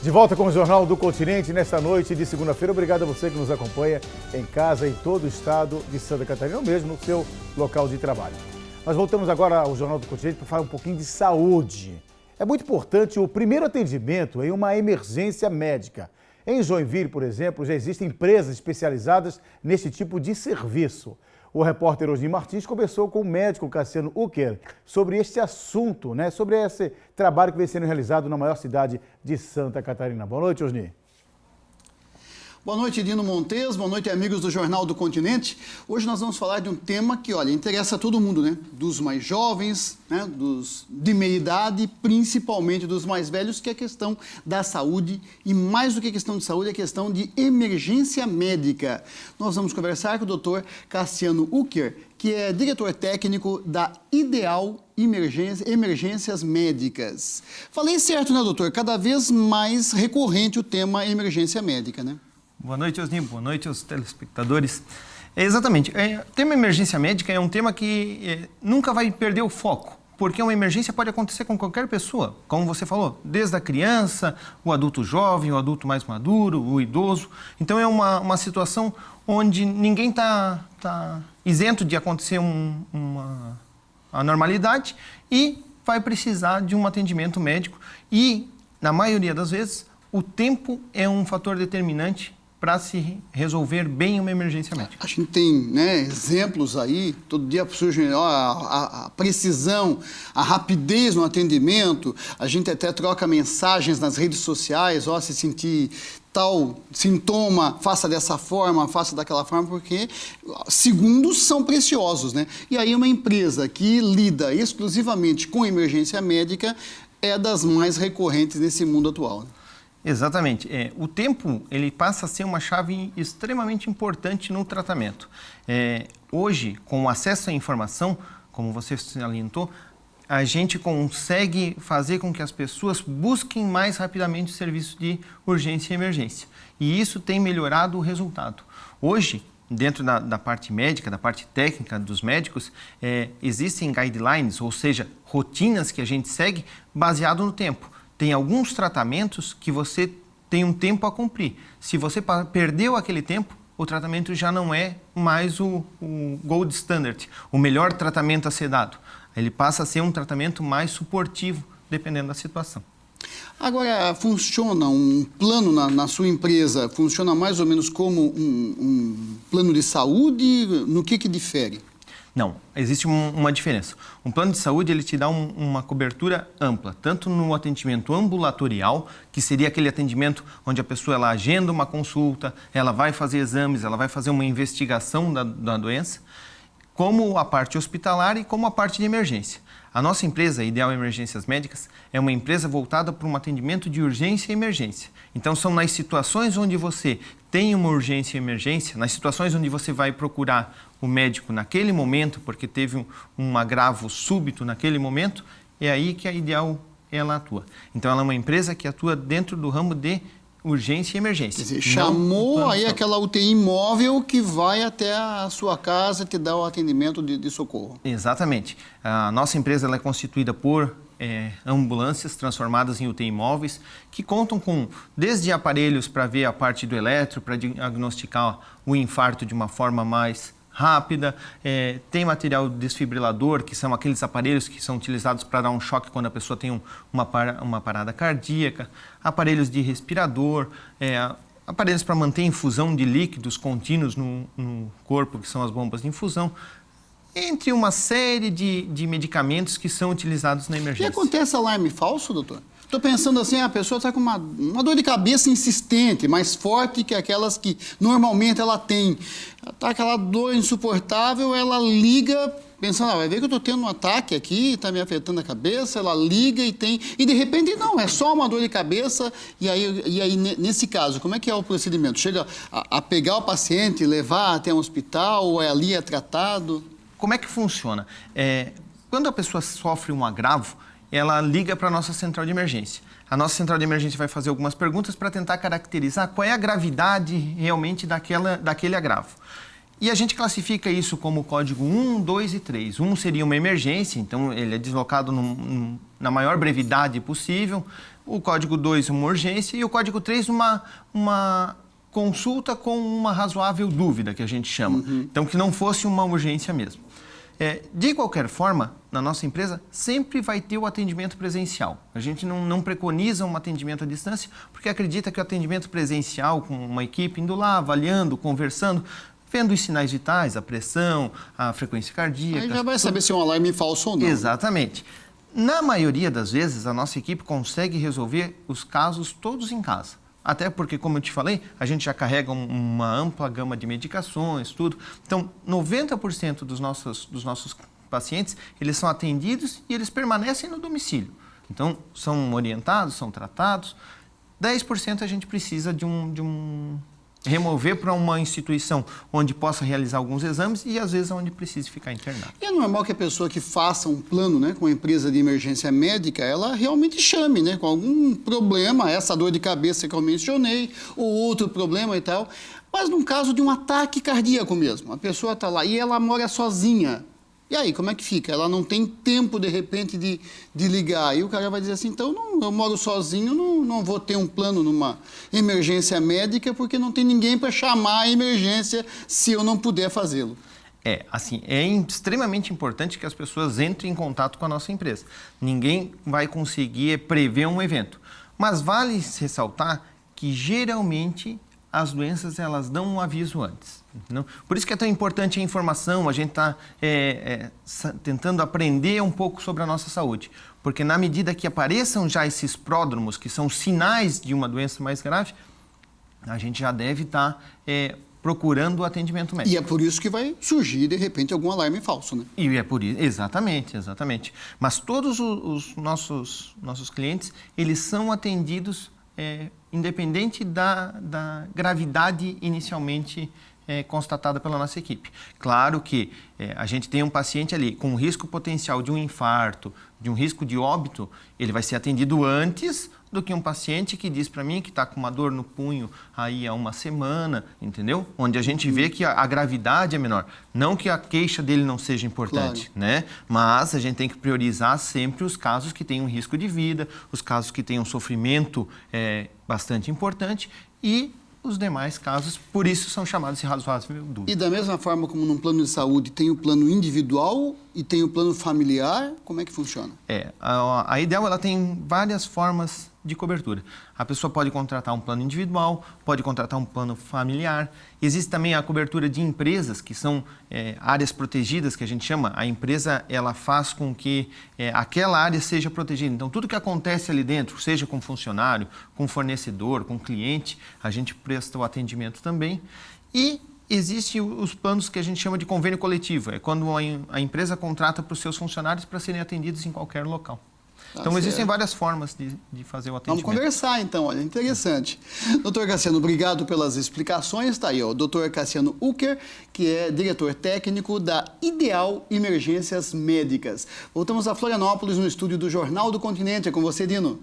De volta com o Jornal do Continente nesta noite de segunda-feira. Obrigado a você que nos acompanha em casa, em todo o estado de Santa Catarina, ou mesmo no seu local de trabalho. Nós voltamos agora ao Jornal do Continente para falar um pouquinho de saúde. É muito importante o primeiro atendimento em uma emergência médica. Em Joinville, por exemplo, já existem empresas especializadas nesse tipo de serviço. O repórter Osni Martins conversou com o médico Cassiano Ucker sobre este assunto, sobre esse trabalho que vem sendo realizado na maior cidade de Santa Catarina. Boa noite, Osni. Boa noite, Dino Montes. Boa noite, amigos do Jornal do Continente. Hoje nós vamos falar de um tema que, interessa a todo mundo, Dos mais jovens, dos de meia idade, principalmente dos mais velhos, que é a questão da saúde. E mais do que a questão de saúde, é a questão de emergência médica. Nós vamos conversar com o Dr. Cassiano Ucker, que é diretor técnico da Ideal Emergências Médicas. Falei certo, doutor? Cada vez mais recorrente o tema emergência médica, Boa noite, Osni. Boa noite aos telespectadores. Exatamente. O tema emergência médica é um tema que nunca vai perder o foco, porque uma emergência pode acontecer com qualquer pessoa, como você falou, desde a criança, o adulto jovem, o adulto mais maduro, o idoso. Então é uma situação onde ninguém está isento de acontecer uma anormalidade e vai precisar de um atendimento médico. E, na maioria das vezes, o tempo é um fator determinante para se resolver bem uma emergência médica. A gente tem exemplos aí, todo dia surge a precisão, a rapidez no atendimento, a gente até troca mensagens nas redes sociais, se sentir tal sintoma, faça dessa forma, faça daquela forma, porque segundos são preciosos, E aí uma empresa que lida exclusivamente com emergência médica é das mais recorrentes nesse mundo atual. Exatamente. O tempo ele passa a ser uma chave extremamente importante no tratamento. Hoje, com o acesso à informação, como você salientou, a gente consegue fazer com que as pessoas busquem mais rapidamente o serviço de urgência e emergência. E isso tem melhorado o resultado. Hoje, dentro da parte médica, da parte técnica dos médicos, existem guidelines, ou seja, rotinas que a gente segue baseado no tempo. Tem alguns tratamentos que você tem um tempo a cumprir. Se você perdeu aquele tempo, o tratamento já não é mais o gold standard, o melhor tratamento a ser dado. Ele passa a ser um tratamento mais suportivo, dependendo da situação. Agora, funciona um plano na sua empresa, funciona mais ou menos como um plano de saúde? No que difere? Não, existe uma diferença. Um plano de saúde ele te dá uma cobertura ampla, tanto no atendimento ambulatorial, que seria aquele atendimento onde a pessoa ela agenda uma consulta, ela vai fazer exames, ela vai fazer uma investigação da doença, como a parte hospitalar e como a parte de emergência. A nossa empresa, Ideal Emergências Médicas, é uma empresa voltada para um atendimento de urgência e emergência. Então, são nas situações onde você tem uma urgência e emergência, nas situações onde você vai procurar o médico naquele momento, porque teve um agravo súbito naquele momento, é aí que a Ideal ela atua. Então, ela é uma empresa que atua dentro do ramo de urgência e emergência. Quer dizer, chamou aí aquela UTI móvel que vai até a sua casa te dar o atendimento de socorro. Exatamente. A nossa empresa ela é constituída por ambulâncias transformadas em UTI móveis que contam com desde aparelhos para ver a parte do eletro, para diagnosticar o infarto de uma forma mais rápida, tem material desfibrilador, que são aqueles aparelhos que são utilizados para dar um choque quando a pessoa tem uma parada cardíaca, aparelhos de respirador, aparelhos para manter infusão de líquidos contínuos no corpo, que são as bombas de infusão, entre uma série de medicamentos que são utilizados na emergência. E acontece alarme falso, doutor? Estou pensando assim, a pessoa está com uma dor de cabeça insistente, mais forte que aquelas que normalmente ela tem. Está aquela dor insuportável, ela liga, pensando, vai ver que eu estou tendo um ataque aqui, está me afetando a cabeça, ela liga e de repente não, é só uma dor de cabeça. E aí nesse caso, como é que é o procedimento? Chega a pegar o paciente, levar até um hospital, ou ali é tratado? Como é que funciona? Quando a pessoa sofre um agravo, ela liga para a nossa central de emergência. A nossa central de emergência vai fazer algumas perguntas para tentar caracterizar qual é a gravidade realmente daquele agravo. E a gente classifica isso como código 1, 2 e 3. 1 seria uma emergência, então ele é deslocado na maior brevidade possível. o código 2 uma urgência e o código 3 uma consulta com uma razoável dúvida, que a gente chama. Então, que não fosse uma urgência mesmo. De qualquer forma, na nossa empresa, sempre vai ter o atendimento presencial. A gente não preconiza um atendimento à distância, porque acredita que o atendimento presencial, com uma equipe indo lá, avaliando, conversando, vendo os sinais vitais, a pressão, a frequência cardíaca... Aí já vai saber se é um alarme falso ou não. Exatamente. Na maioria das vezes, a nossa equipe consegue resolver os casos todos em casa. Até porque, como eu te falei, a gente já carrega uma ampla gama de medicações, tudo. Então, 90% dos nossos pacientes, eles são atendidos e eles permanecem no domicílio. Então, são orientados, são tratados. 10% a gente precisa de remover para uma instituição onde possa realizar alguns exames e, às vezes, onde precise ficar internado. E é normal que a pessoa que faça um plano, né, com a empresa de emergência médica, ela realmente chame, né, com algum problema, essa dor de cabeça que eu mencionei, ou outro problema e tal. Mas num caso de um ataque cardíaco mesmo, a pessoa está lá e ela mora sozinha. E aí, como é que fica? Ela não tem tempo, de repente, de ligar. E o cara vai dizer assim, então, eu moro sozinho, não vou ter um plano numa emergência médica, porque não tem ninguém para chamar a emergência se eu não puder fazê-lo. Assim, é extremamente importante que as pessoas entrem em contato com a nossa empresa. Ninguém vai conseguir prever um evento. Mas vale ressaltar que, geralmente, as doenças, elas dão um aviso antes. Não? Por isso que é tão importante a informação, a gente está tentando aprender um pouco sobre a nossa saúde. Porque na medida que apareçam já esses pródromos, que são sinais de uma doença mais grave, a gente já deve estar procurando o atendimento médico. E é por isso que vai surgir, de repente, algum alarme falso, né? E é por isso, exatamente. Mas todos os nossos clientes, eles são atendidos independente da gravidade inicialmente constatada pela nossa equipe. Claro que a gente tem um paciente ali com um risco potencial de um infarto, de um risco de óbito, ele vai ser atendido antes do que um paciente que diz para mim que está com uma dor no punho aí há uma semana, entendeu? Onde a gente vê que a gravidade é menor. Não que a queixa dele não seja importante, claro, né? Mas a gente tem que priorizar sempre os casos que têm um risco de vida, os casos que têm um sofrimento bastante importante e os demais casos, por isso, são chamados de razoável dúvida. E da mesma forma como num plano de saúde tem o plano individual e tem o plano familiar, como é que funciona? A Ideal, ela tem várias formas de cobertura. A pessoa pode contratar um plano individual, pode contratar um plano familiar. Existe também a cobertura de empresas, que são áreas protegidas, que a gente chama. A empresa, ela faz com que aquela área seja protegida. Então, tudo que acontece ali dentro, seja com funcionário, com fornecedor, com cliente, a gente presta o atendimento também. E existem os planos que a gente chama de convênio coletivo. É quando a empresa contrata para os seus funcionários para serem atendidos em qualquer local. Então, existem várias formas de fazer o atendimento. Vamos conversar, então. Olha, interessante. Doutor Cassiano, obrigado pelas explicações. Está aí, ó, o doutor Cassiano Ucker, que é diretor técnico da Ideal Emergências Médicas. Voltamos a Florianópolis, no estúdio do Jornal do Continente. É com você, Dino.